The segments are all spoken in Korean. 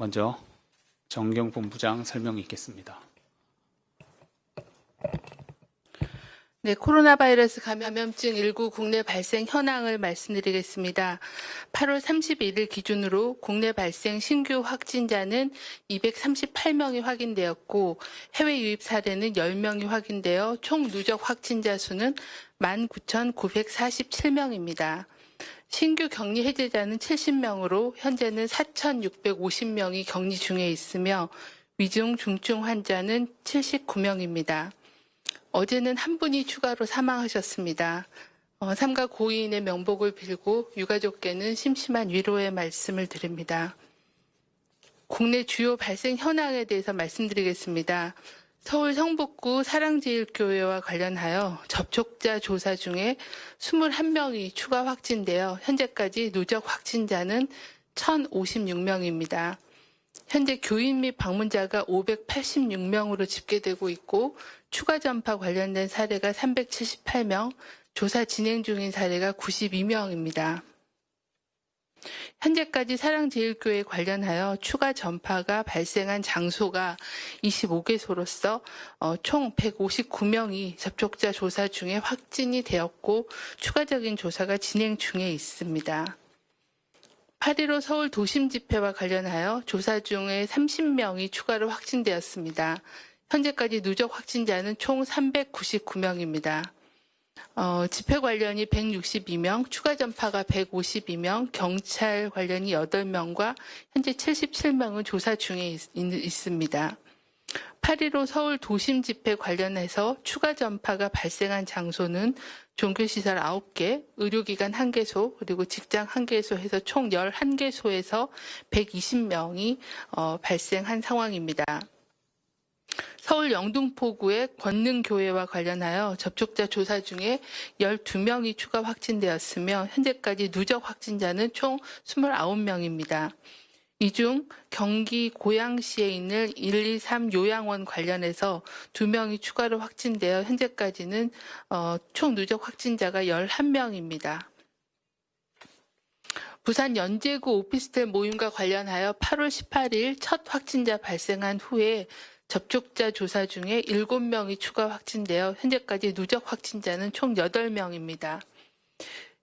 먼저 정경 본부장 설명이 있겠습니다. 네, 코로나 바이러스 감염증 19 국내 발생 현황을 말씀드리겠습니다. 8월 31일 기준으로 국내 발생 신규 확진자는 238명이 확인되었고 해외 유입 사례는 10명이 확인되어 총 누적 확진자 수는 19,947명입니다. 신규 격리 해제자는 70명으로 현재는 4,650명이 격리 중에 있으며 위중 중증 환자는 79명입니다. 어제는 한 분이 추가로 사망하셨습니다. 삼가 고인의 명복을 빌고 유가족께는 심심한 위로의 말씀을 드립니다. 국내 주요 발생 현황에 대해서 말씀드리겠습니다. 서울 성북구 사랑제일교회와 관련하여 접촉자 조사 중에 21명이 추가 확진되어 현재까지 누적 확진자는 1,056명입니다. 현재 교인 및 방문자가 586명으로 집계되고 있고 추가 전파 관련된 사례가 378명, 조사 진행 중인 사례가 92명입니다. 현재까지 사랑제일교회 관련하여 추가 전파가 발생한 장소가 25개소로서 총 159명이 접촉자 조사 중에 확진이 되었고 추가적인 조사가 진행 중에 있습니다. 8.15 서울 도심 집회와 관련하여 조사 중에 30명이 추가로 확진되었습니다. 현재까지 누적 확진자는 총 399명입니다. 집회 관련이 162명, 추가 전파가 152명, 경찰 관련이 8명과 현재 77명은 조사 중에 있습니다. 8.15 서울 도심 집회 관련해서 추가 전파가 발생한 장소는 종교시설 9개, 의료기관 1개소, 그리고 직장 1개소 해서 총 11개소에서 120명이 발생한 상황입니다. 서울 영등포구의 권능교회와 관련하여 접촉자 조사 중에 12명이 추가 확진되었으며 현재까지 누적 확진자는 총 29명입니다. 이 중 경기 고양시에 있는 123 요양원 관련해서 2명이 추가로 확진되어 현재까지는 총 누적 확진자가 11명입니다. 부산 연제구 오피스텔 모임과 관련하여 8월 18일 첫 확진자 발생한 후에 접촉자 조사 중에 7명이 추가 확진되어 현재까지 누적 확진자는 총 8명입니다.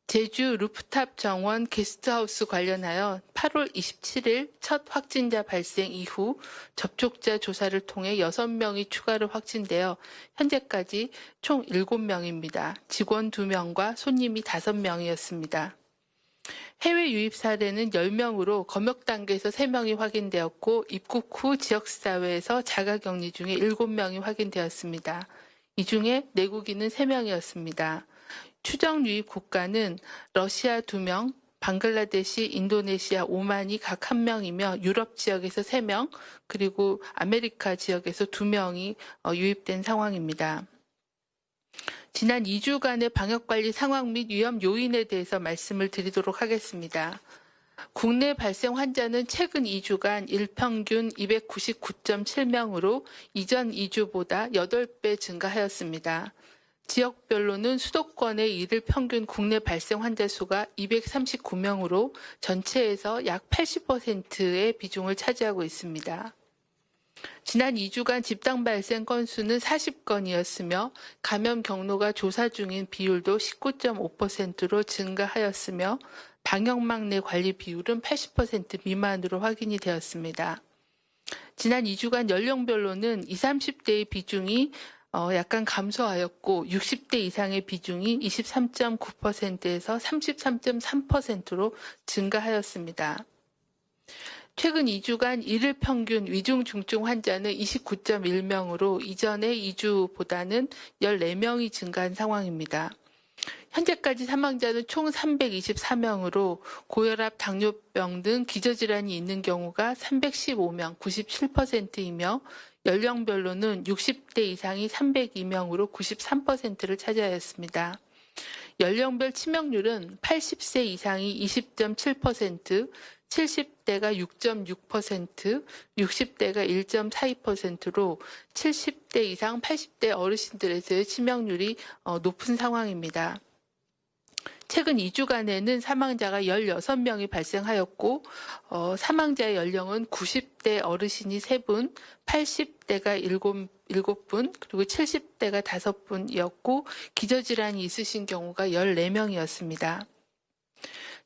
제주 루프탑 정원 게스트하우스 관련하여 8월 27일 첫 확진자 발생 이후 접촉자 조사를 통해 6명이 추가로 확진되어 현재까지 총 7명입니다. 직원 2명과 손님이 5명이었습니다. 해외 유입 사례는 10명으로 검역 단계에서 3명이 확인되었고 입국 후 지역사회에서 자가격리 중에 7명이 확인되었습니다. 이 중에 내국인은 3명이었습니다. 추정 유입 국가는 러시아 2명, 방글라데시, 인도네시아, 오만이 각 1명이며 유럽 지역에서 3명, 그리고 아메리카 지역에서 2명이 유입된 상황입니다. 지난 2주간의 방역관리 상황 및 위험 요인에 대해서 말씀을 드리도록 하겠습니다. 국내 발생 환자는 최근 2주간 일평균 299.7명으로 이전 2주보다 8배 증가하였습니다. 지역별로는 수도권의 일일 평균 국내 발생 환자 수가 239명으로 전체에서 약 80%의 비중을 차지하고 있습니다. 지난 2주간 집단 발생 건수는 40건이었으며 감염 경로가 조사 중인 비율도 19.5%로 증가하였으며 방역망 내 관리 비율은 80% 미만으로 확인이 되었습니다. 지난 2주간 연령별로는 20, 30대의 비중이 약간 감소하였고 60대 이상의 비중이 23.9%에서 33.3%로 증가하였습니다. 최근 2주간 일일 평균 위중 중증 환자는 29.1명으로 이전의 2주보다는 14명이 증가한 상황입니다. 현재까지 사망자는 총 324명으로 고혈압, 당뇨병 등 기저질환이 있는 경우가 315명, 97%이며 연령별로는 60대 이상이 302명으로 93%를 차지하였습니다. 연령별 치명률은 80세 이상이 20.7%, 70대가 6.6%, 60대가 1.42%로 70대 이상 80대 어르신들에서의 치명률이 높은 상황입니다. 최근 2주간에는 사망자가 16명이 발생하였고 사망자의 연령은 90대 어르신이 3분, 80대가 7분, 그리고 70대가 5분이었고 기저질환이 있으신 경우가 14명이었습니다.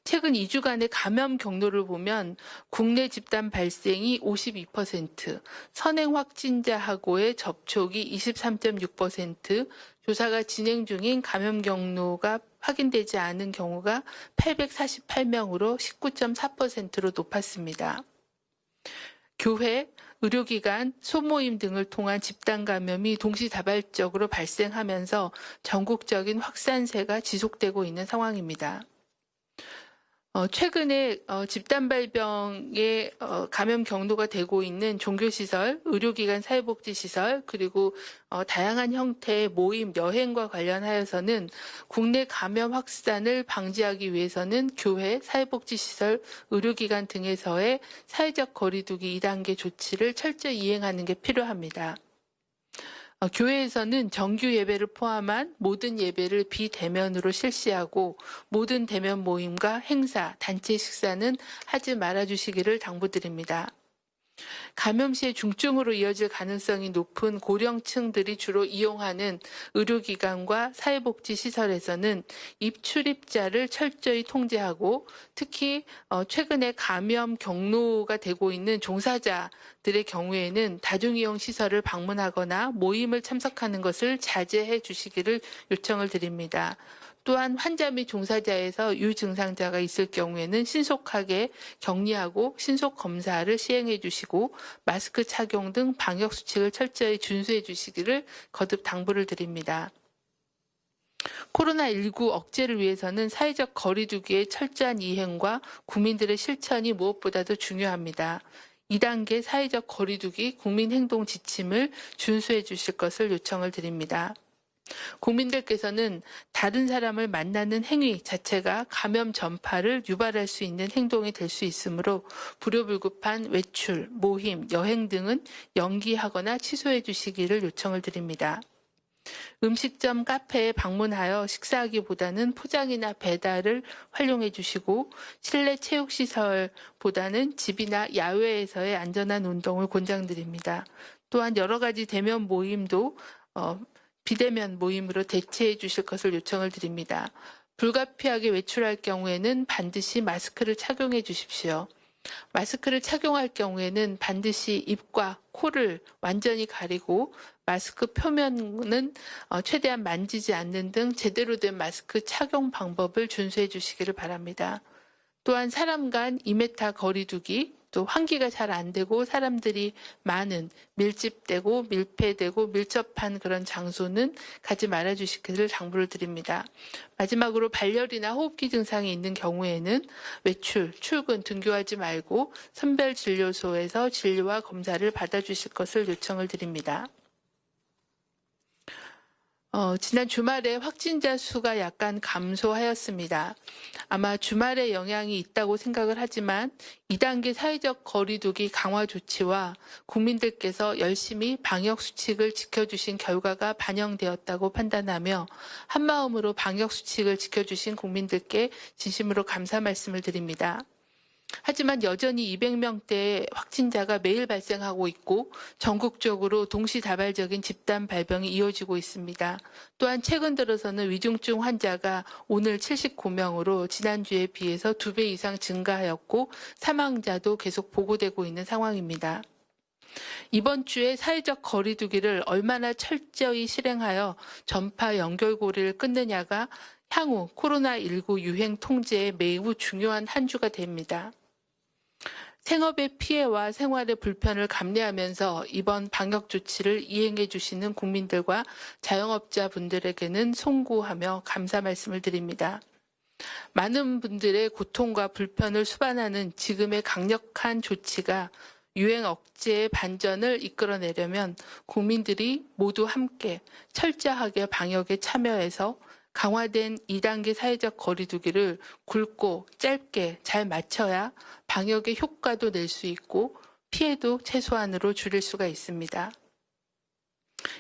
최근 2주간의 감염 경로를 보면 국내 집단 발생이 52%, 선행 확진자하고의 접촉이 23.6%, 조사가 진행 중인 감염 경로가 확인되지 않은 경우가 848명으로 19.4%로 높았습니다. 교회, 의료기관, 소모임 등을 통한 집단 감염이 동시다발적으로 발생하면서 전국적인 확산세가 지속되고 있는 상황입니다. 최근에 집단 발병의 감염 경로가 되고 있는 종교시설, 의료기관 사회복지시설, 그리고 다양한 형태의 모임, 여행과 관련하여서는 국내 감염 확산을 방지하기 위해서는 교회, 사회복지시설, 의료기관 등에서의 사회적 거리두기 2단계 조치를 철저히 이행하는 게 필요합니다. 교회에서는 정규 예배를 포함한 모든 예배를 비대면으로 실시하고 모든 대면 모임과 행사, 단체 식사는 하지 말아주시기를 당부드립니다. 감염 시에 중증으로 이어질 가능성이 높은 고령층들이 주로 이용하는 의료기관과 사회복지시설에서는 입출입자를 철저히 통제하고 특히 최근에 감염 경로가 되고 있는 종사자들의 경우에는 다중이용 시설을 방문하거나 모임을 참석하는 것을 자제해 주시기를 요청을 드립니다. 또한 환자 및 종사자에서 유증상자가 있을 경우에는 신속하게 격리하고 신속 검사를 시행해 주시고 마스크 착용 등 방역 수칙을 철저히 준수해 주시기를 거듭 당부를 드립니다. 코로나19 억제를 위해서는 사회적 거리두기의 철저한 이행과 국민들의 실천이 무엇보다도 중요합니다. 2단계 사회적 거리두기 국민행동 지침을 준수해 주실 것을 요청을 드립니다. 국민들께서는 다른 사람을 만나는 행위 자체가 감염 전파를 유발할 수 있는 행동이 될 수 있으므로 불효불급한 외출, 모임, 여행 등은 연기하거나 취소해 주시기를 요청을 드립니다. 음식점, 카페에 방문하여 식사하기보다는 포장이나 배달을 활용해 주시고 실내 체육시설보다는 집이나 야외에서의 안전한 운동을 권장드립니다. 또한 여러 가지 대면 모임도 비대면 모임으로 대체해 주실 것을 요청을 드립니다. 불가피하게 외출할 경우에는 반드시 마스크를 착용해 주십시오. 마스크를 착용할 경우에는 반드시 입과 코를 완전히 가리고 마스크 표면은 최대한 만지지 않는 등 제대로 된 마스크 착용 방법을 준수해 주시기를 바랍니다. 또한 사람 간 2m 거리두기, 또 환기가 잘 안 되고 사람들이 많은 밀집되고 밀폐되고 밀접한 그런 장소는 가지 말아 주시기를 당부를 드립니다. 마지막으로 발열이나 호흡기 증상이 있는 경우에는 외출, 출근, 등교하지 말고 선별진료소에서 진료와 검사를 받아주실 것을 요청을 드립니다. 지난 주말에 확진자 수가 약간 감소하였습니다. 아마 주말에 영향이 있다고 생각을 하지만 2단계 사회적 거리두기 강화 조치와 국민들께서 열심히 방역 수칙을 지켜주신 결과가 반영되었다고 판단하며 한마음으로 방역 수칙을 지켜주신 국민들께 진심으로 감사 말씀을 드립니다. 하지만 여전히 200명대의 확진자가 매일 발생하고 있고 전국적으로 동시다발적인 집단 발병이 이어지고 있습니다. 또한 최근 들어서는 위중증 환자가 오늘 79명으로 지난주에 비해서 2배 이상 증가하였고 사망자도 계속 보고되고 있는 상황입니다. 이번 주에 사회적 거리두기를 얼마나 철저히 실행하여 전파 연결고리를 끊느냐가 향후 코로나19 유행 통제에 매우 중요한 한 주가 됩니다. 생업의 피해와 생활의 불편을 감내하면서 이번 방역 조치를 이행해 주시는 국민들과 자영업자분들에게는 송구하며 감사 말씀을 드립니다. 많은 분들의 고통과 불편을 수반하는 지금의 강력한 조치가 유행 억제의 반전을 이끌어내려면 국민들이 모두 함께 철저하게 방역에 참여해서 강화된 2단계 사회적 거리두기를 굵고 짧게 잘 맞춰야 방역의 효과도 낼 수 있고 피해도 최소한으로 줄일 수가 있습니다.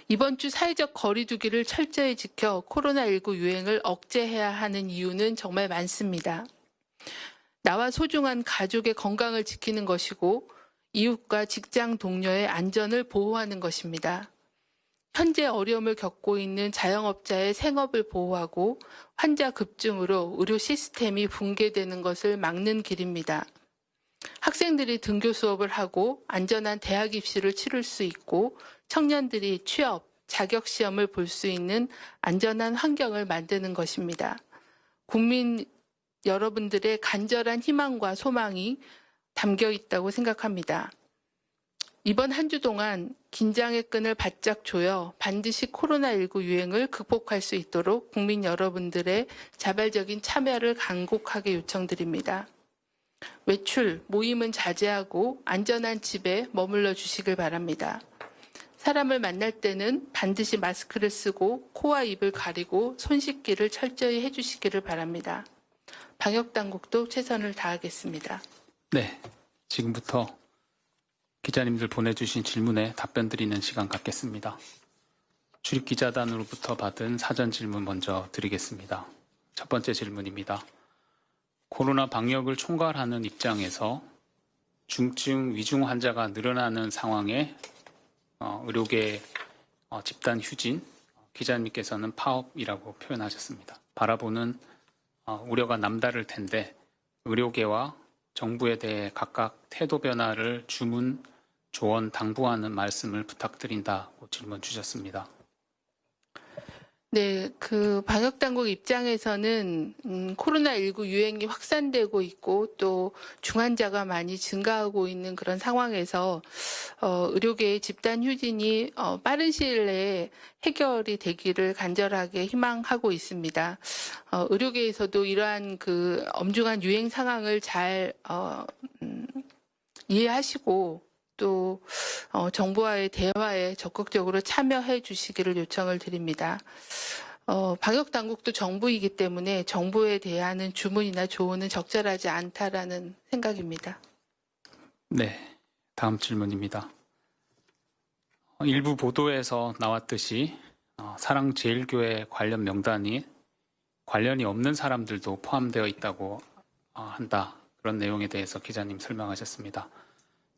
이번 주 사회적 거리 두기를 철저히 지켜 코로나19 유행을 억제해야 하는 이유는 정말 많습니다. 나와 소중한 가족의 건강을 지키는 것이고 이웃과 직장 동료의 안전을 보호하는 것입니다. 현재 어려움을 겪고 있는 자영업자의 생업을 보호하고 환자 급증으로 의료 시스템이 붕괴되는 것을 막는 길입니다. 학생들이 등교 수업을 하고 안전한 대학 입시를 치를 수 있고 청년들이 취업, 자격 시험을 볼 수 있는 안전한 환경을 만드는 것입니다. 국민 여러분들의 간절한 희망과 소망이 담겨 있다고 생각합니다. 이번 한 주 동안 긴장의 끈을 바짝 조여 반드시 코로나19 유행을 극복할 수 있도록 국민 여러분들의 자발적인 참여를 간곡하게 요청드립니다. 외출, 모임은 자제하고 안전한 집에 머물러 주시길 바랍니다. 사람을 만날 때는 반드시 마스크를 쓰고 코와 입을 가리고 손 씻기를 철저히 해주시기를 바랍니다. 방역당국도 최선을 다하겠습니다. 네, 지금부터 기자님들 보내주신 질문에 답변 드리는 시간 갖겠습니다. 출입기자단으로부터 받은 사전 질문 먼저 드리겠습니다. 첫 번째 질문입니다. 코로나 방역을 총괄하는 입장에서 중증, 위중 환자가 늘어나는 상황에 의료계 집단 휴진, 기자님께서는 파업이라고 표현하셨습니다. 바라보는 우려가 남다를 텐데 의료계와 정부에 대해 각각 태도 변화를 주문, 조언, 당부하는 말씀을 부탁드린다고 질문 주셨습니다. 네, 방역당국 입장에서는 코로나19 유행이 확산되고 있고 또 중환자가 많이 증가하고 있는 그런 상황에서 의료계의 집단 휴진이 빠른 시일 내에 해결이 되기를 간절하게 희망하고 있습니다. 의료계에서도 이러한 엄중한 유행 상황을 잘 이해하시고 또 정부와의 대화에 적극적으로 참여해 주시기를 요청을 드립니다. 방역 당국도 정부이기 때문에 정부에 대한 주문이나 조언은 적절하지 않다라는 생각입니다. 네, 다음 질문입니다. 일부 보도에서 나왔듯이 사랑제일교회 관련 명단이 관련이 없는 사람들도 포함되어 있다고 한다. 그런 내용에 대해서 기자님 설명하셨습니다.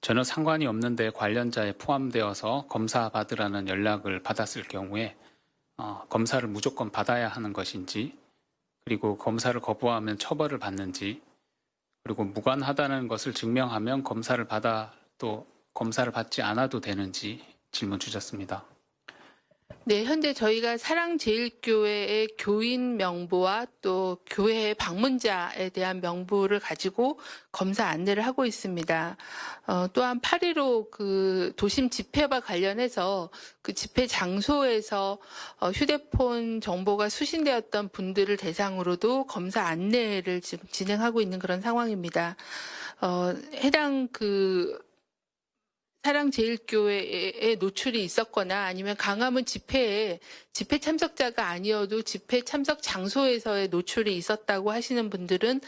전혀 상관이 없는데 관련자에 포함되어서 검사 받으라는 연락을 받았을 경우에 검사를 무조건 받아야 하는 것인지, 그리고 검사를 거부하면 처벌을 받는지, 그리고 무관하다는 것을 증명하면 검사를 받지 않아도 되는지 질문 주셨습니다. 네, 현재 저희가 사랑제일교회의 교인 명부와 또 교회의 방문자에 대한 명부를 가지고 검사 안내를 하고 있습니다. 또한 8.15 도심 집회와 관련해서 그 집회 장소에서 휴대폰 정보가 수신되었던 분들을 대상으로도 검사 안내를 지금 진행하고 있는 그런 상황입니다. 해당 사랑제일교회에 노출이 있었거나 아니면 강화문 집회 참석자가 아니어도 집회 참석 장소에서의 노출이 있었다고 하시는 분들은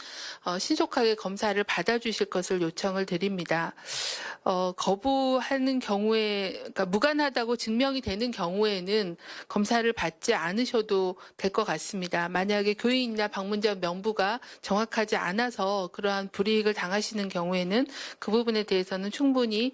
신속하게 검사를 받아주실 것을 요청을 드립니다. 거부하는 경우에, 그러니까 무관하다고 증명이 되는 경우에는 검사를 받지 않으셔도 될 것 같습니다. 만약에 교인이나 방문자 명부가 정확하지 않아서 그러한 불이익을 당하시는 경우에는 그 부분에 대해서는 충분히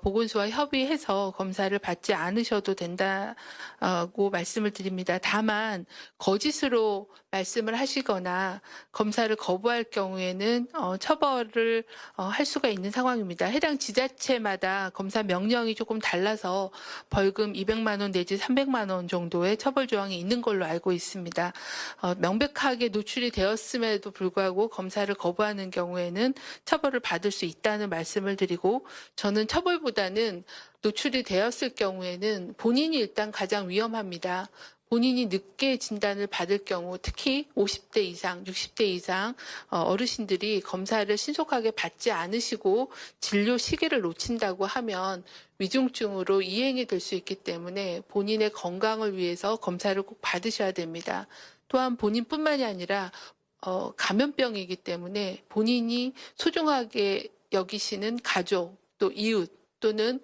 보건소와 협의해서 검사를 받지 않으셔도 된다고 말씀을 드립니다. 다만 거짓으로 말씀을 하시거나 검사를 거부할 경우에는 처벌을 할 수가 있는 상황입니다. 해당 지자체마다 검사 명령이 조금 달라서 벌금 200만 원 내지 300만 원 정도의 처벌 조항이 있는 걸로 알고 있습니다. 명백하게 노출이 되었음에도 불구하고 검사를 거부하는 경우에는 처벌을 받을 수 있다는 말씀을 드리고, 저는 처벌보다는 노출이 되었을 경우에는 본인이 일단 가장 위험합니다. 본인이 늦게 진단을 받을 경우, 특히 50대 이상, 60대 이상 어르신들이 검사를 신속하게 받지 않으시고 진료 시기를 놓친다고 하면 위중증으로 이행이 될 수 있기 때문에 본인의 건강을 위해서 검사를 꼭 받으셔야 됩니다. 또한 본인뿐만이 아니라 감염병이기 때문에 본인이 소중하게 여기시는 가족, 또 이웃, 또는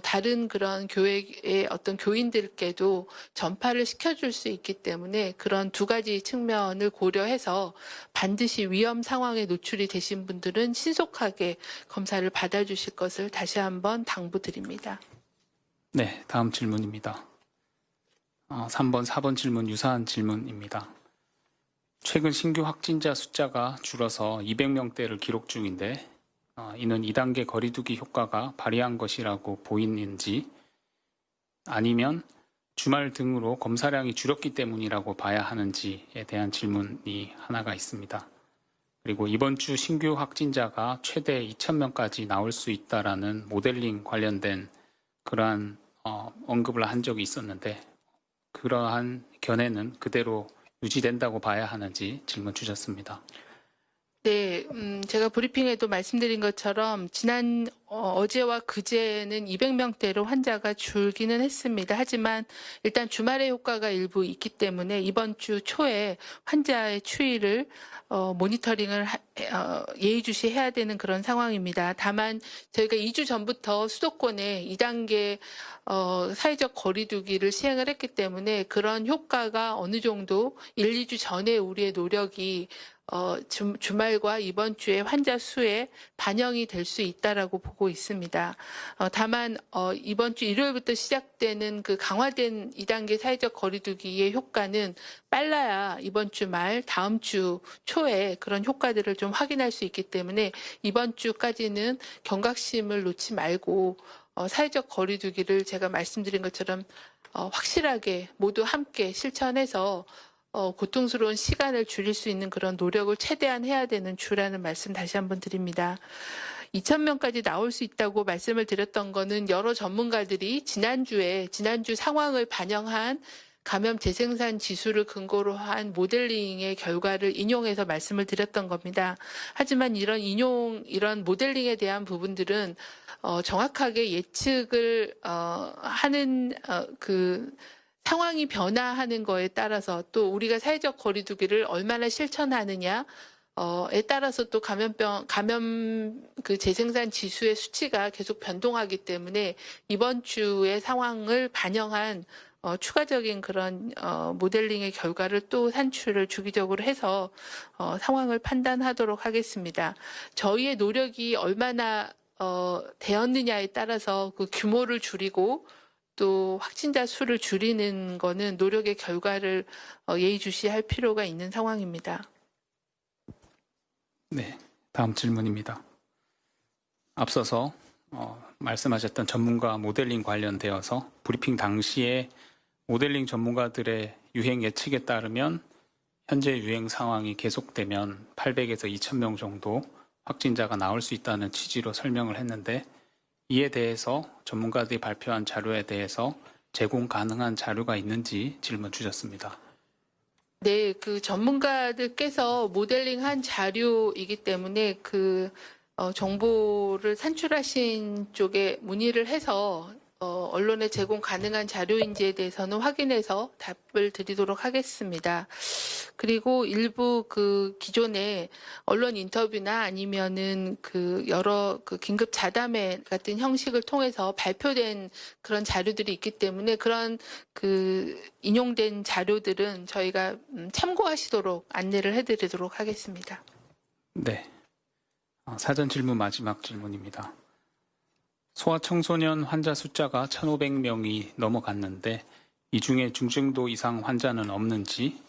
다른 그런 교회의 어떤 교인들께도 전파를 시켜줄 수 있기 때문에 그런 두 가지 측면을 고려해서 반드시 위험 상황에 노출이 되신 분들은 신속하게 검사를 받아주실 것을 다시 한번 당부드립니다. 네, 다음 질문입니다. 3번, 4번 질문 유사한 질문입니다. 최근 신규 확진자 숫자가 줄어서 200명대를 기록 중인데 이는 2단계 거리두기 효과가 발휘한 것이라고 보이는지 아니면 주말 등으로 검사량이 줄었기 때문이라고 봐야 하는지에 대한 질문이 하나가 있습니다. 그리고 이번 주 신규 확진자가 최대 2,000명까지 나올 수 있다라는 모델링 관련된 그러한 언급을 한 적이 있었는데 그러한 견해는 그대로 유지된다고 봐야 하는지 질문 주셨습니다. 네, 제가 브리핑에도 말씀드린 것처럼 어제와 그제는 200명대로 환자가 줄기는 했습니다. 하지만 일단 주말의 효과가 일부 있기 때문에 이번 주 초에 환자의 추이를 모니터링을 예의주시해야 되는 그런 상황입니다. 다만 저희가 2주 전부터 수도권에 2단계 사회적 거리두기를 시행을 했기 때문에 그런 효과가 어느 정도 1, 2주 전에 우리의 노력이 주말과 이번 주의 환자 수에 반영이 될 수 있다라고 보고 있습니다. 다만 이번 주 일요일부터 시작되는 그 강화된 2단계 사회적 거리두기의 효과는 빨라야 이번 주 말 다음 주 초에 그런 효과들을 좀 확인할 수 있기 때문에 이번 주까지는 경각심을 놓지 말고 사회적 거리두기를 제가 말씀드린 것처럼 확실하게 모두 함께 실천해서 고통스러운 시간을 줄일 수 있는 그런 노력을 최대한 해야 되는 주라는 말씀 다시 한번 드립니다. 2,000명까지 나올 수 있다고 말씀을 드렸던 거는 여러 전문가들이 지난주 상황을 반영한 감염 재생산 지수를 근거로 한 모델링의 결과를 인용해서 말씀을 드렸던 겁니다. 하지만 이런 모델링에 대한 부분들은 정확하게 예측을 하는 그 상황이 변화하는 거에 따라서 또 우리가 사회적 거리두기를 얼마나 실천하느냐에 따라서 또 감염 그 재생산 지수의 수치가 계속 변동하기 때문에 이번 주의 상황을 반영한 추가적인 그런 모델링의 결과를 또 산출을 주기적으로 해서 상황을 판단하도록 하겠습니다. 저희의 노력이 얼마나 되었느냐에 따라서 그 규모를 줄이고 또 확진자 수를 줄이는 거는 노력의 결과를 예의주시할 필요가 있는 상황입니다. 네, 다음 질문입니다. 앞서서 말씀하셨던 전문가 모델링 관련되어서 브리핑 당시에 모델링 전문가들의 유행 예측에 따르면 현재 유행 상황이 계속되면 800에서 2,000명 정도 확진자가 나올 수 있다는 취지로 설명을 했는데 이에 대해서 전문가들이 발표한 자료에 대해서 제공 가능한 자료가 있는지 질문 주셨습니다. 네, 그 전문가들께서 모델링한 자료이기 때문에 그 정보를 산출하신 쪽에 문의를 해서 언론에 제공 가능한 자료인지에 대해서는 확인해서 답을 드리도록 하겠습니다. 그리고 일부 그 기존의 언론 인터뷰나 아니면은 그 여러 그 긴급 자담회 같은 형식을 통해서 발표된 그런 자료들이 있기 때문에 그런 그 인용된 자료들은 저희가 참고하시도록 안내를 해드리도록 하겠습니다. 네, 사전 질문 마지막 질문입니다. 소아청소년 환자 숫자가 1,500명이 넘어갔는데 이 중에 중증도 이상 환자는 없는지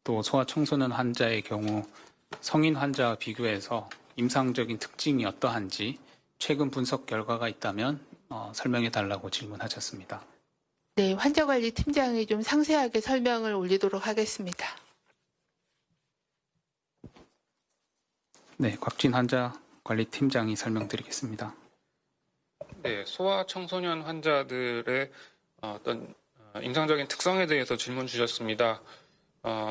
또 소아청소년 환자의 경우 성인 환자와 비교해서 임상적인 특징이 어떠한지 최근 분석 결과가 있다면 설명해 달라고 질문하셨습니다. 네, 환자관리팀장이 좀 상세하게 설명을 올리도록 하겠습니다. 네, 곽진 환자관리팀장이 설명드리겠습니다. 네, 소아 청소년 환자들의 어떤 임상적인 특성에 대해서 질문 주셨습니다.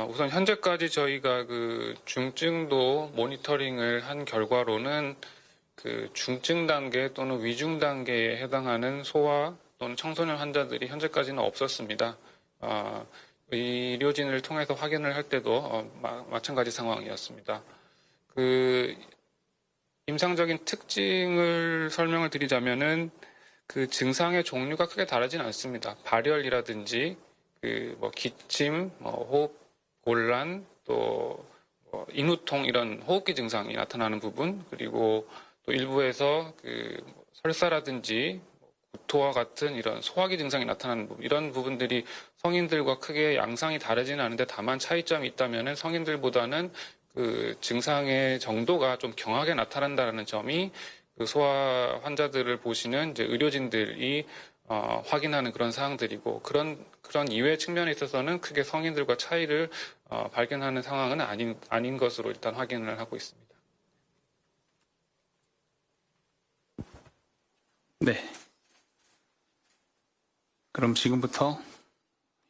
우선 현재까지 저희가 그 중증도 모니터링을 한 결과로는 그 중증 단계 또는 위중 단계에 해당하는 소아 또는 청소년 환자들이 현재까지는 없었습니다. 의료진을 통해서 확인을 할 때도 마찬가지 상황이었습니다. 그 임상적인 특징을 설명을 드리자면은 그 증상의 종류가 크게 다르진 않습니다. 발열이라든지 기침, 호흡 곤란, 또 인후통 이런 호흡기 증상이 나타나는 부분, 그리고 또 일부에서 설사라든지 구토와 같은 이런 소화기 증상이 나타나는 부분, 이런 부분들이 성인들과 크게 양상이 다르지는 않은데 다만 차이점이 있다면은 성인들보다는 그 증상의 정도가 좀 경하게 나타난다는 점이 그 소아 환자들을 보시는 이제 의료진들이 확인하는 그런 사항들이고 그런 이외의 측면에 있어서는 크게 성인들과 차이를 발견하는 상황은 아닌 것으로 일단 확인을 하고 있습니다. 네. 그럼 지금부터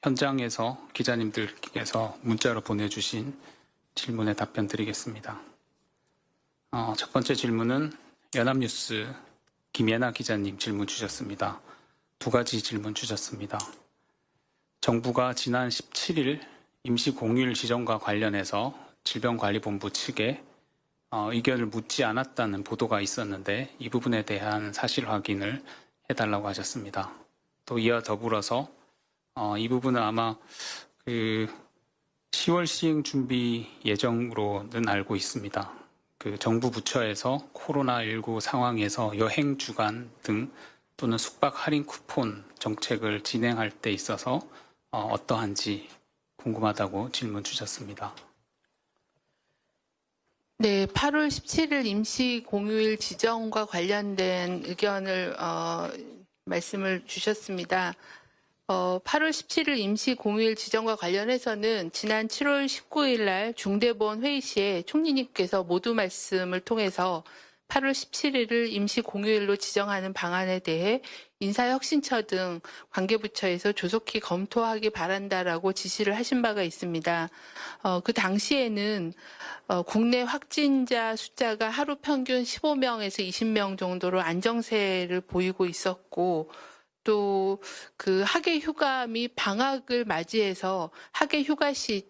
현장에서 기자님들께서 문자로 보내주신 질문에 답변 드리겠습니다. 첫 번째 질문은 연합뉴스 김예나 기자님 질문 주셨습니다. 두 가지 질문 주셨습니다. 정부가 지난 17일 임시공휴일 지정과 관련해서 질병관리본부 측에 의견을 묻지 않았다는 보도가 있었는데 이 부분에 대한 사실 확인을 해달라고 하셨습니다. 또 이와 더불어서 이 부분은 아마 10월 시행 준비 예정으로는 알고 있습니다. 그 정부 부처에서 코로나19 상황에서 여행 주간 등 또는 숙박 할인 쿠폰 정책을 진행할 때 있어서 어떠한지 궁금하다고 질문 주셨습니다. 네, 8월 17일 임시 공휴일 지정과 관련된 의견을 말씀을 주셨습니다. 8월 17일 임시 공휴일 지정과 관련해서는 지난 7월 19일 날 중대본 회의 시에 총리님께서 모두 말씀을 통해서 8월 17일을 임시 공휴일로 지정하는 방안에 대해 인사혁신처 등 관계부처에서 조속히 검토하기 바란다라고 지시를 하신 바가 있습니다. 그 당시에는 국내 확진자 숫자가 하루 평균 15명에서 20명 정도로 안정세를 보이고 있었고 또 그 학예 휴가 및 방학을 맞이해서 학예 휴가 시에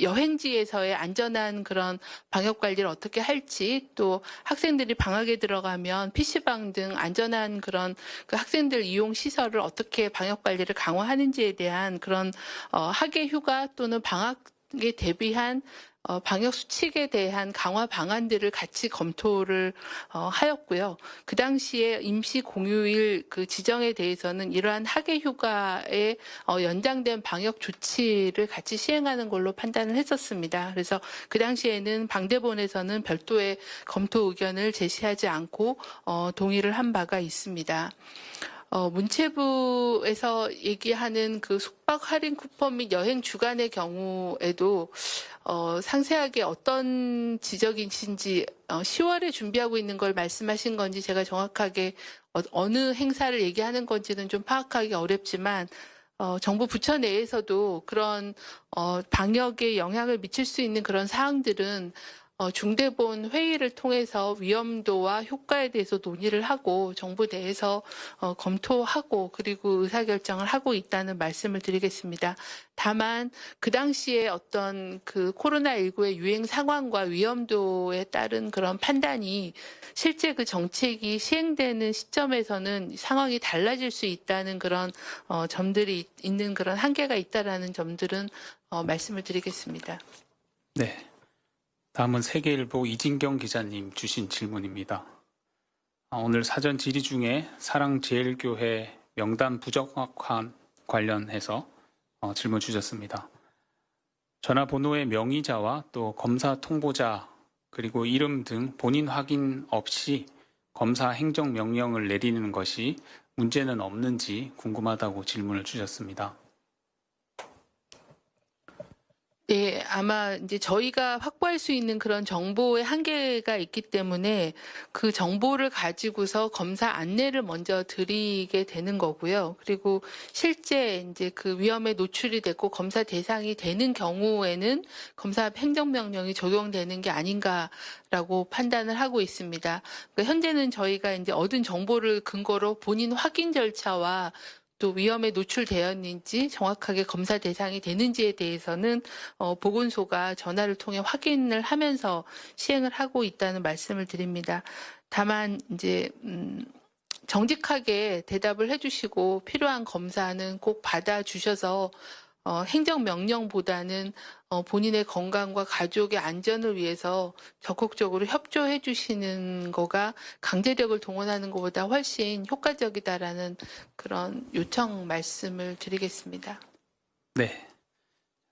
여행지에서의 안전한 그런 방역 관리를 어떻게 할지 또 학생들이 방학에 들어가면 PC방 등 안전한 그런 그 학생들 이용 시설을 어떻게 방역 관리를 강화하는지에 대한 그런 학예 휴가 또는 방학에 대비한 방역 수칙에 대한 강화 방안들을 같이 검토를 하였고요. 그 당시에 임시 공휴일 그 지정에 대해서는 이러한 학예 휴가의 연장된 방역 조치를 같이 시행하는 걸로 판단을 했었습니다. 그래서 그 당시에는 방대본에서는 별도의 검토 의견을 제시하지 않고 동의를 한 바가 있습니다. 문체부에서 얘기하는 그 숙박 할인 쿠폰 및 여행 주간의 경우에도 상세하게 어떤 지적이신지 10월에 준비하고 있는 걸 말씀하신 건지 제가 정확하게 어느 행사를 얘기하는 건지는 좀 파악하기 어렵지만 정부 부처 내에서도 그런 방역에 영향을 미칠 수 있는 그런 사항들은 중대본 회의를 통해서 위험도와 효과에 대해서 논의를 하고 정부 내에서 검토하고 그리고 의사결정을 하고 있다는 말씀을 드리겠습니다. 다만 그 당시에 어떤 그 코로나19의 유행 상황과 위험도에 따른 그런 판단이 실제 그 정책이 시행되는 시점에서는 상황이 달라질 수 있다는 그런 점들이 있는 그런 한계가 있다라는 점들은 말씀을 드리겠습니다. 네. 다음은 세계일보 이진경 기자님 주신 질문입니다. 오늘 사전 질의 중에 사랑제일교회 명단 부정확한 관련해서 질문 주셨습니다. 전화번호의 명의자와 또 검사 통보자 그리고 이름 등 본인 확인 없이 검사 행정명령을 내리는 것이 문제는 없는지 궁금하다고 질문을 주셨습니다. 네, 아마 이제 저희가 확보할 수 있는 그런 정보의 한계가 있기 때문에 그 정보를 가지고서 검사 안내를 먼저 드리게 되는 거고요. 그리고 실제 이제 그 위험에 노출이 됐고 검사 대상이 되는 경우에는 검사 행정명령이 적용되는 게 아닌가라고 판단을 하고 있습니다. 그러니까 현재는 저희가 이제 얻은 정보를 근거로 본인 확인 절차와 또 위험에 노출되었는지 정확하게 검사 대상이 되는지에 대해서는 보건소가 전화를 통해 확인을 하면서 시행을 하고 있다는 말씀을 드립니다. 다만 이제 정직하게 대답을 해주시고 필요한 검사는 꼭 받아주셔서 행정명령보다는 본인의 건강과 가족의 안전을 위해서 적극적으로 협조해 주시는 거가 강제력을 동원하는 것보다 훨씬 효과적이다라는 그런 요청 말씀을 드리겠습니다. 네.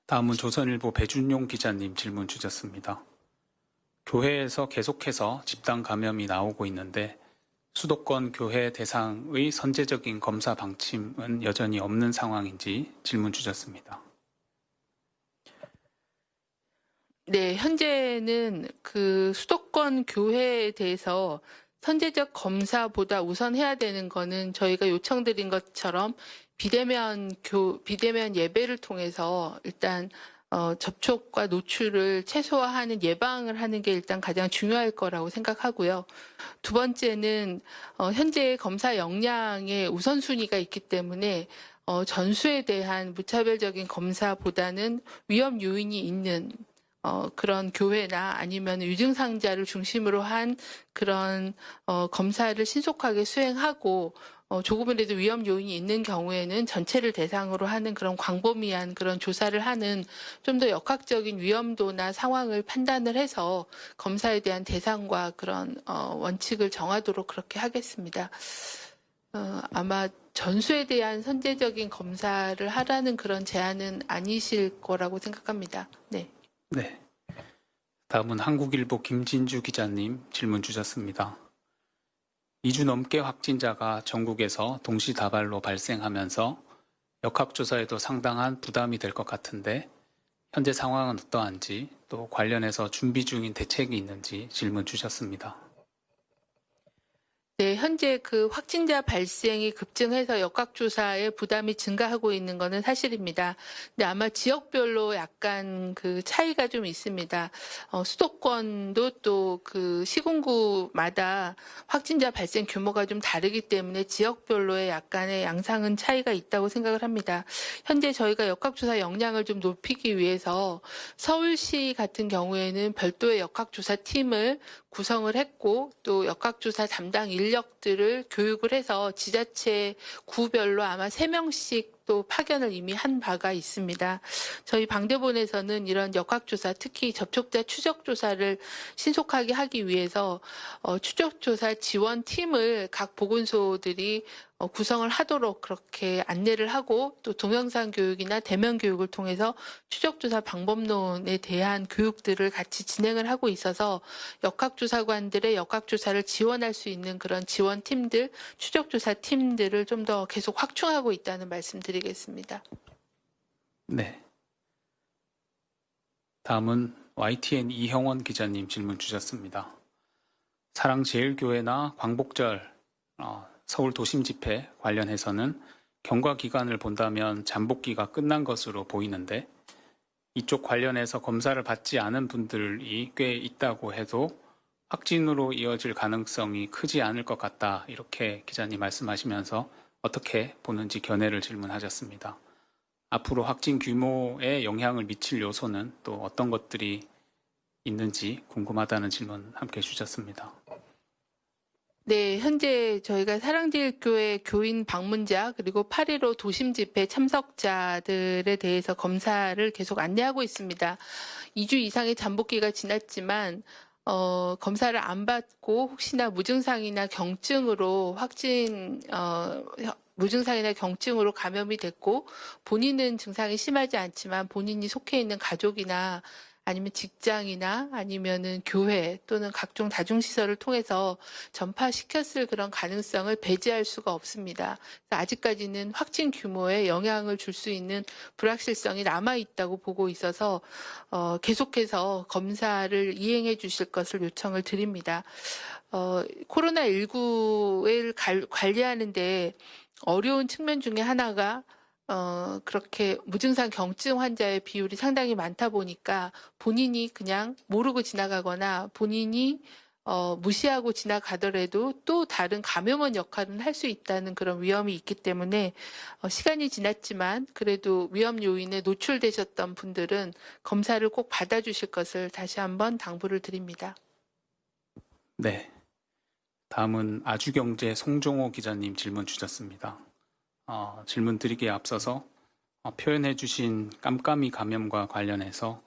다음은 조선일보 배준용 기자님 질문 주셨습니다. 교회에서 계속해서 집단 감염이 나오고 있는데 수도권 교회 대상의 선제적인 검사 방침은 여전히 없는 상황인지 질문 주셨습니다. 네, 현재는 그 수도권 교회에 대해서 선제적 검사보다 우선해야 되는 거는 저희가 요청드린 것처럼 비대면 예배를 통해서 일단 접촉과 노출을 최소화하는 예방을 하는 게 일단 가장 중요할 거라고 생각하고요. 두 번째는 현재 검사 역량의 우선순위가 있기 때문에 전수에 대한 무차별적인 검사보다는 위험 요인이 있는 그런 교회나 아니면 유증상자를 중심으로 한 그런 검사를 신속하게 수행하고 조금이라도 위험 요인이 있는 경우에는 전체를 대상으로 하는 그런 광범위한 그런 조사를 하는 좀 더 역학적인 위험도나 상황을 판단을 해서 검사에 대한 대상과 그런 원칙을 정하도록 그렇게 하겠습니다. 아마 전수에 대한 선제적인 검사를 하라는 그런 제안은 아니실 거라고 생각합니다. 네. 네. 다음은 한국일보 김진주 기자님 질문 주셨습니다. 2주 넘게 확진자가 전국에서 동시다발로 발생하면서 역학조사에도 상당한 부담이 될 것 같은데 현재 상황은 어떠한지 또 관련해서 준비 중인 대책이 있는지 질문 주셨습니다. 네, 현재 그 확진자 발생이 급증해서 역학조사에 부담이 증가하고 있는 것은 사실입니다. 근데 아마 지역별로 약간 그 차이가 좀 있습니다. 수도권도 또 그 시군구마다 확진자 발생 규모가 좀 다르기 때문에 지역별로의 약간의 양상은 차이가 있다고 생각을 합니다. 현재 저희가 역학조사 역량을 좀 높이기 위해서 서울시 같은 경우에는 별도의 역학조사 팀을 구성을 했고 또 역학조사 담당 인력들을 교육을 해서 지자체 구별로 아마 3명씩 또 파견을 이미 한 바가 있습니다. 저희 방대본에서는 이런 역학조사, 특히 접촉자 추적조사를 신속하게 하기 위해서 추적조사 지원팀을 각 보건소들이 구성을 하도록 그렇게 안내를 하고 또 동영상 교육이나 대면 교육을 통해서 추적조사 방법론에 대한 교육들을 같이 진행을 하고 있어서 역학조사관들의 역학조사를 지원할 수 있는 그런 지원팀들, 추적조사 팀들을 좀 더 계속 확충하고 있다는 말씀드리겠습니다. 네. 다음은 YTN 이형원 기자님 질문 주셨습니다. 사랑제일교회나 광복절 서울 도심 집회 관련해서는 경과 기간을 본다면 잠복기가 끝난 것으로 보이는데 이쪽 관련해서 검사를 받지 않은 분들이 꽤 있다고 해도 확진으로 이어질 가능성이 크지 않을 것 같다. 이렇게 기자님 말씀하시면서 어떻게 보는지 견해를 질문하셨습니다. 앞으로 확진 규모에 영향을 미칠 요소는 또 어떤 것들이 있는지 궁금하다는 질문 함께 주셨습니다. 네, 현재 저희가 사랑제일교회 교인 방문자 그리고 8.15 도심 집회 참석자들에 대해서 검사를 계속 안내하고 있습니다. 2주 이상의 잠복기가 지났지만 검사를 안 받고 혹시나 무증상이나 경증으로 무증상이나 경증으로 감염이 됐고 본인은 증상이 심하지 않지만 본인이 속해 있는 가족이나 아니면 직장이나 아니면은 교회 또는 각종 다중시설을 통해서 전파시켰을 그런 가능성을 배제할 수가 없습니다. 아직까지는 확진 규모에 영향을 줄 수 있는 불확실성이 남아있다고 보고 있어서 계속해서 검사를 이행해 주실 것을 요청을 드립니다. 코로나19를 관리하는데 어려운 측면 중에 하나가 그렇게 무증상 경증 환자의 비율이 상당히 많다 보니까 본인이 그냥 모르고 지나가거나 본인이 무시하고 지나가더라도 또 다른 감염원 역할은 할 수 있다는 그런 위험이 있기 때문에 시간이 지났지만 그래도 위험 요인에 노출되셨던 분들은 검사를 꼭 받아주실 것을 다시 한번 당부를 드립니다. 네. 다음은 아주경제 송종호 기자님 질문 주셨습니다. 질문 드리기에 앞서서 표현해 주신 깜깜이 감염과 관련해서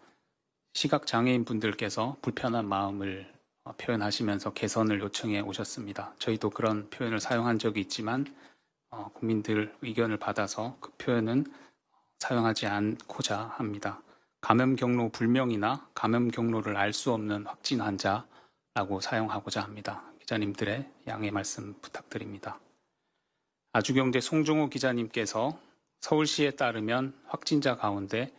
시각장애인 분들께서 불편한 마음을 표현하시면서 개선을 요청해 오셨습니다. 저희도 그런 표현을 사용한 적이 있지만 국민들 의견을 받아서 그 표현은 사용하지 않고자 합니다. 감염 경로 불명이나 감염 경로를 알 수 없는 확진 환자라고 사용하고자 합니다. 기자님들의 양해 말씀 부탁드립니다. 아주경제 송종호 기자님께서 서울시에 따르면 확진자 가운데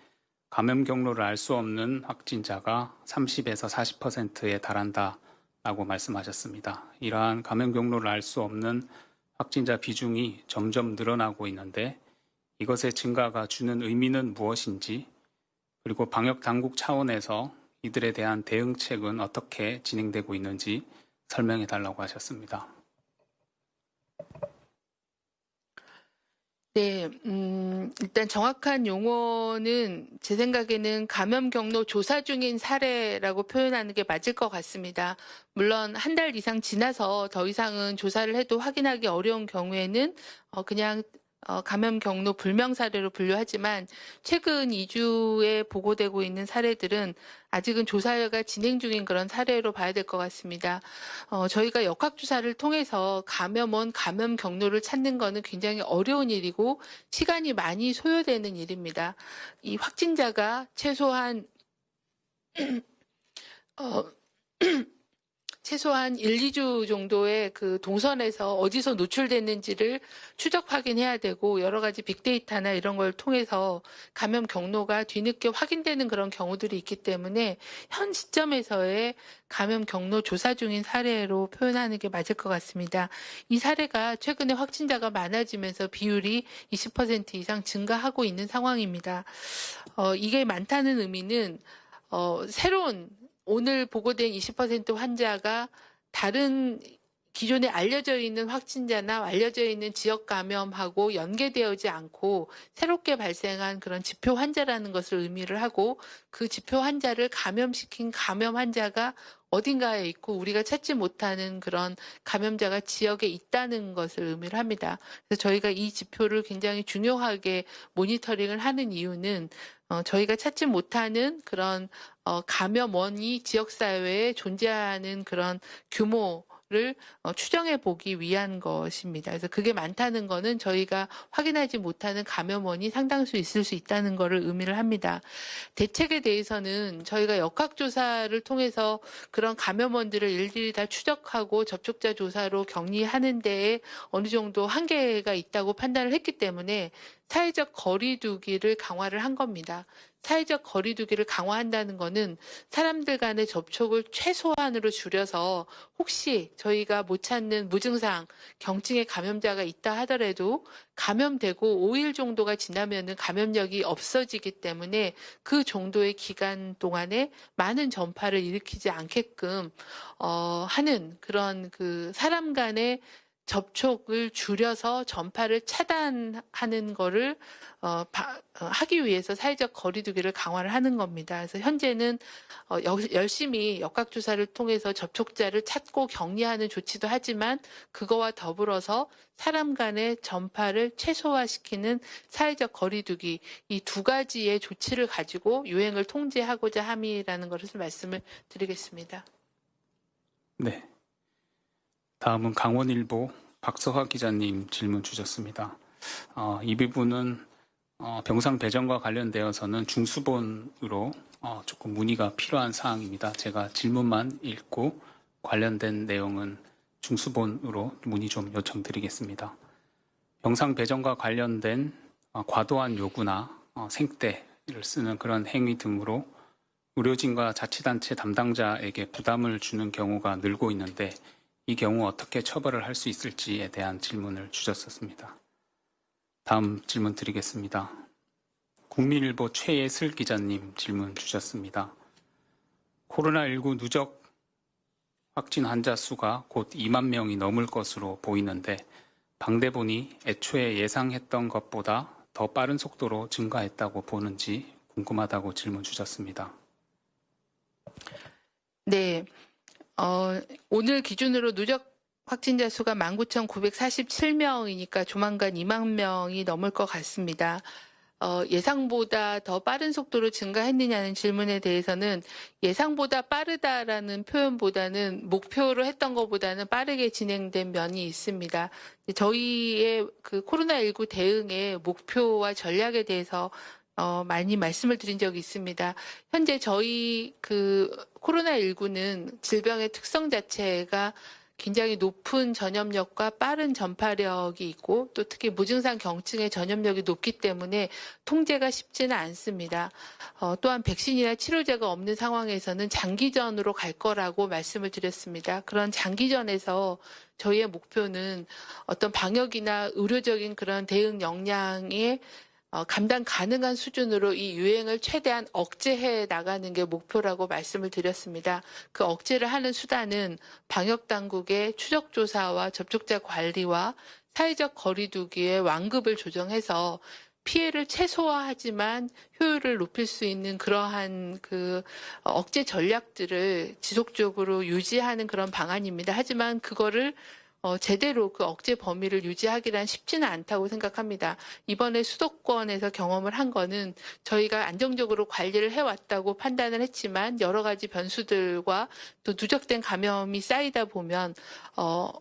감염 경로를 알 수 없는 확진자가 30에서 40%에 달한다라고 말씀하셨습니다. 이러한 감염 경로를 알 수 없는 확진자 비중이 점점 늘어나고 있는데 이것의 증가가 주는 의미는 무엇인지, 그리고 방역 당국 차원에서 이들에 대한 대응책은 어떻게 진행되고 있는지 설명해 달라고 하셨습니다. 네, 일단 정확한 용어는 제 생각에는 감염 경로 조사 중인 사례라고 표현하는 게 맞을 것 같습니다. 물론 한 달 이상 지나서 더 이상은 조사를 해도 확인하기 어려운 경우에는 그냥 감염 경로 불명 사례로 분류하지만 최근 2주에 보고되고 있는 사례들은 아직은 조사가 진행 중인 그런 사례로 봐야 될 것 같습니다. 저희가 역학조사를 통해서 감염원, 감염 경로를 찾는 것은 굉장히 어려운 일이고 시간이 많이 소요되는 일입니다. 이 확진자가 최소한 최소한 1, 2주 정도의 그 동선에서 어디서 노출됐는지를 추적 확인해야 되고 여러 가지 빅데이터나 이런 걸 통해서 감염 경로가 뒤늦게 확인되는 그런 경우들이 있기 때문에 현 시점에서의 감염 경로 조사 중인 사례로 표현하는 게 맞을 것 같습니다. 이 사례가 최근에 확진자가 많아지면서 비율이 20% 이상 증가하고 있는 상황입니다. 이게 많다는 의미는 새로운 오늘 보고된 20% 환자가 다른 기존에 알려져 있는 확진자나 알려져 있는 지역 감염하고 연계되어지 않고 새롭게 발생한 그런 지표 환자라는 것을 의미를 하고 그 지표 환자를 감염시킨 감염 환자가 어딘가에 있고 우리가 찾지 못하는 그런 감염자가 지역에 있다는 것을 의미를 합니다. 그래서 저희가 이 지표를 굉장히 중요하게 모니터링을 하는 이유는 저희가 찾지 못하는 그런 감염원이 지역사회에 존재하는 그런 규모를 추정해 보기 위한 것입니다. 그래서 그게 많다는 거는 저희가 확인하지 못하는 감염원이 상당수 있을 수 있다는 것을 의미를 합니다. 대책에 대해서는 저희가 역학조사를 통해서 그런 감염원들을 일일이 다 추적하고 접촉자 조사로 격리하는 데에 어느 정도 한계가 있다고 판단을 했기 때문에 사회적 거리두기를 강화를 한 겁니다. 사회적 거리두기를 강화한다는 것은 사람들 간의 접촉을 최소한으로 줄여서 혹시 저희가 못 찾는 무증상 경증의 감염자가 있다 하더라도 감염되고 5일 정도가 지나면은 감염력이 없어지기 때문에 그 정도의 기간 동안에 많은 전파를 일으키지 않게끔 하는 그런 그 사람 간의 접촉을 줄여서 전파를 차단하는 거를 하기 위해서 사회적 거리두기를 강화를 하는 겁니다. 그래서 현재는 열심히 역학조사를 통해서 접촉자를 찾고 격리하는 조치도 하지만 그거와 더불어서 사람 간의 전파를 최소화시키는 사회적 거리두기 이 두 가지의 조치를 가지고 유행을 통제하고자 함이라는 것을 말씀을 드리겠습니다. 네. 다음은 강원일보 박서화 기자님 질문 주셨습니다. 이 부분은 병상 배정과 관련되어서는 중수본으로 조금 문의가 필요한 사항입니다. 제가 질문만 읽고 관련된 내용은 중수본으로 문의 좀 요청드리겠습니다. 병상 배정과 관련된 과도한 요구나 생떼를 쓰는 그런 행위 등으로 의료진과 자치단체 담당자에게 부담을 주는 경우가 늘고 있는데 이 경우 어떻게 처벌을 할 수 있을지에 대한 질문을 주셨었습니다. 다음 질문 드리겠습니다. 국민일보 최예슬 기자님 질문 주셨습니다. 코로나19 누적 확진 환자 수가 곧 2만 명이 넘을 것으로 보이는데 방대본이 애초에 예상했던 것보다 더 빠른 속도로 증가했다고 보는지 궁금하다고 질문 주셨습니다. 네, 오늘 기준으로 누적 확진자 수가 19,947명이니까 조만간 2만 명이 넘을 것 같습니다. 예상보다 더 빠른 속도로 증가했느냐는 질문에 대해서는 예상보다 빠르다라는 표현보다는 목표로 했던 것보다는 빠르게 진행된 면이 있습니다. 저희의 그 코로나19 대응의 목표와 전략에 대해서 많이 말씀을 드린 적이 있습니다. 현재 저희 그 코로나19는 질병의 특성 자체가 굉장히 높은 전염력과 빠른 전파력이 있고 또 특히 무증상 경증의 전염력이 높기 때문에 통제가 쉽지는 않습니다. 또한 백신이나 치료제가 없는 상황에서는 장기전으로 갈 거라고 말씀을 드렸습니다. 그런 장기전에서 저희의 목표는 어떤 방역이나 의료적인 그런 대응 역량에 감당 가능한 수준으로 이 유행을 최대한 억제해 나가는 게 목표라고 말씀을 드렸습니다. 그 억제를 하는 수단은 방역당국의 추적조사와 접촉자 관리와 사회적 거리두기의 완급을 조정해서 피해를 최소화하지만 효율을 높일 수 있는 그러한 그 억제 전략들을 지속적으로 유지하는 그런 방안입니다. 하지만 그거를 제대로 그 억제 범위를 유지하기란 쉽지는 않다고 생각합니다. 이번에 수도권에서 경험을 한 거는 저희가 안정적으로 관리를 해왔다고 판단을 했지만 여러 가지 변수들과 또 누적된 감염이 쌓이다 보면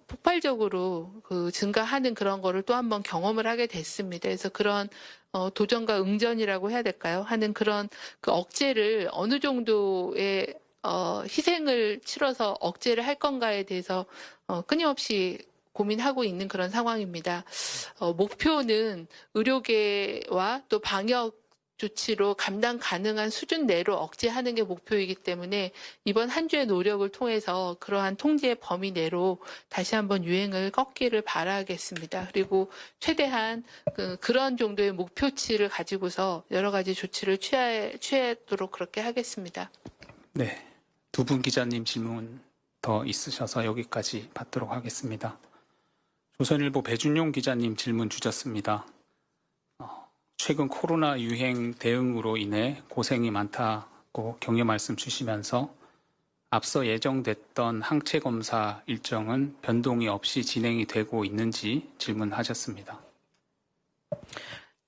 폭발적으로 그 증가하는 그런 거를 또 한 번 경험을 하게 됐습니다. 그래서 그런 도전과 응전이라고 해야 될까요? 하는 그런 그 억제를 어느 정도의 희생을 치러서 억제를 할 건가에 대해서 끊임없이 고민하고 있는 그런 상황입니다. 목표는 의료계와 또 방역 조치로 감당 가능한 수준 내로 억제하는 게 목표이기 때문에 이번 한 주의 노력을 통해서 그러한 통제 범위 내로 다시 한번 유행을 꺾기를 바라겠습니다. 그리고 최대한 그런 정도의 목표치를 가지고서 여러 가지 조치를 취하도록 그렇게 하겠습니다. 네, 두 분 기자님 질문 더 있으셔서 여기까지 받도록 하겠습니다. 조선일보 배준용 기자님 질문 주셨습니다. 최근 코로나 유행 대응으로 인해 고생이 많다고 격려 말씀 주시면서 앞서 예정됐던 항체 검사 일정은 변동이 없이 진행이 되고 있는지 질문하셨습니다.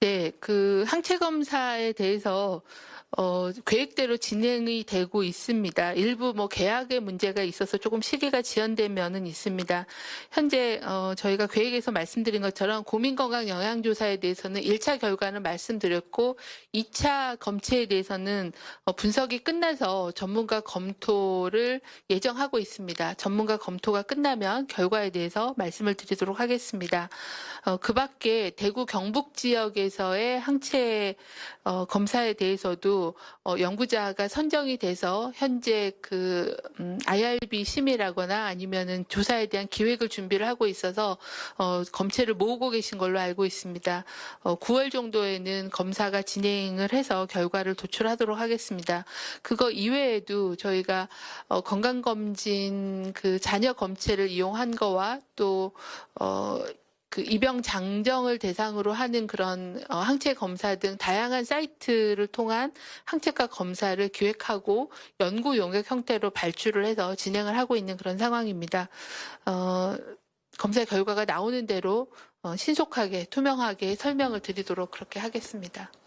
네, 그 항체 검사에 대해서 계획대로 진행이 되고 있습니다. 일부 계약의 문제가 있어서 조금 시기가 지연된 면은 있습니다. 현재 저희가 계획에서 말씀드린 것처럼 국민건강 영양조사에 대해서는 1차 결과는 말씀드렸고 2차 검체에 대해서는 분석이 끝나서 전문가 검토를 예정하고 있습니다. 전문가 검토가 끝나면 결과에 대해서 말씀을 드리도록 하겠습니다. 그 밖에 대구 경북 지역에서의 항체 검사에 대해서도 연구자가 선정이 돼서 현재 그 IRB 심의라거나 아니면은 조사에 대한 기획을 준비를 하고 있어서 검체를 모으고 계신 걸로 알고 있습니다. 9월 정도에는 검사가 진행을 해서 결과를 도출하도록 하겠습니다. 그거 이외에도 저희가 건강검진 그 잔여 검체를 이용한 거와 또 그 입영 장정을 대상으로 하는 그런 항체 검사 등 다양한 사이트를 통한 항체가 검사를 기획하고 연구 용역 형태로 발주를 해서 진행을 하고 있는 그런 상황입니다. 검사 결과가 나오는 대로 신속하게 투명하게 설명을 드리도록 그렇게 하겠습니다.